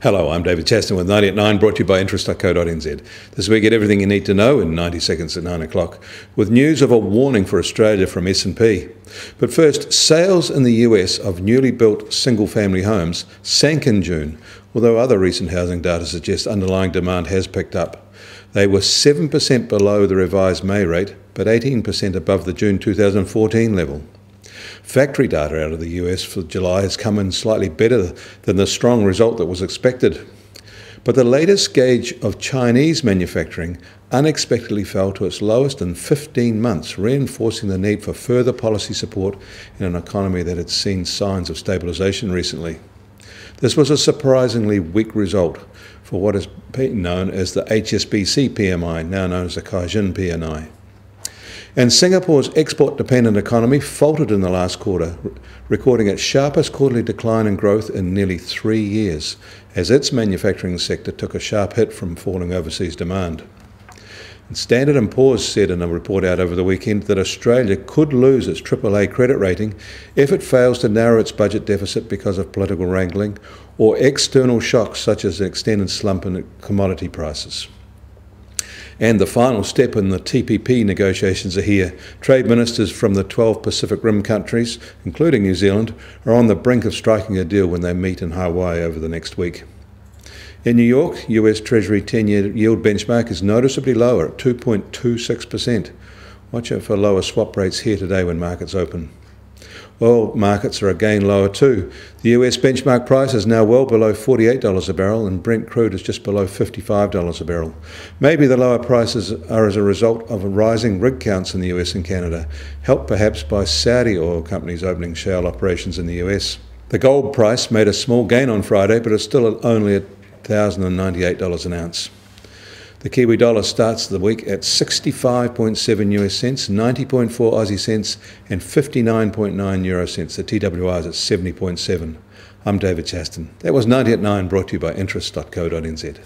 Hello, I'm David Chaston with 90 at 9, brought to you by interest.co.nz. This week, get everything you need to know in 90 seconds at 9 o'clock, with news of a warning for Australia from S&P. But first, sales in the US of newly built single-family homes sank in June, although other recent housing data suggests underlying demand has picked up. They were 7% below the revised May rate, but 18% above the June 2014 level. Factory data out of the US for July has come in slightly better than the strong result that was expected. But the latest gauge of Chinese manufacturing unexpectedly fell to its lowest in 15 months, reinforcing the need for further policy support in an economy that had seen signs of stabilisation recently. This was a surprisingly weak result for what has been known as the HSBC PMI, now known as the Caixin PMI. And Singapore's export-dependent economy faltered in the last quarter, recording its sharpest quarterly decline in growth in nearly 3 years, as its manufacturing sector took a sharp hit from falling overseas demand. And Standard & Poor's said in a report out over the weekend that Australia could lose its AAA credit rating if it fails to narrow its budget deficit because of political wrangling or external shocks such as an extended slump in commodity prices. And the final step in the TPP negotiations are here. Trade ministers from the 12 Pacific Rim countries, including New Zealand, are on the brink of striking a deal when they meet in Hawaii over the next week. In New York, US Treasury 10-year yield benchmark is noticeably lower at 2.26%. Watch out for lower swap rates here today when markets open. Oil markets are again lower too. The US benchmark price is now well below $48 a barrel and Brent crude is just below $55 a barrel. Maybe the lower prices are as a result of rising rig counts in the US and Canada, helped perhaps by Saudi oil companies opening shale operations in the US. The gold price made a small gain on Friday, but is still at only $1,098 an ounce. The Kiwi dollar starts the week at 65.7 US cents, 90.4 Aussie cents and 59.9 euro cents. The TWR is at 70.7. I'm David Chaston. That was 90 at 9, brought to you by interest.co.nz.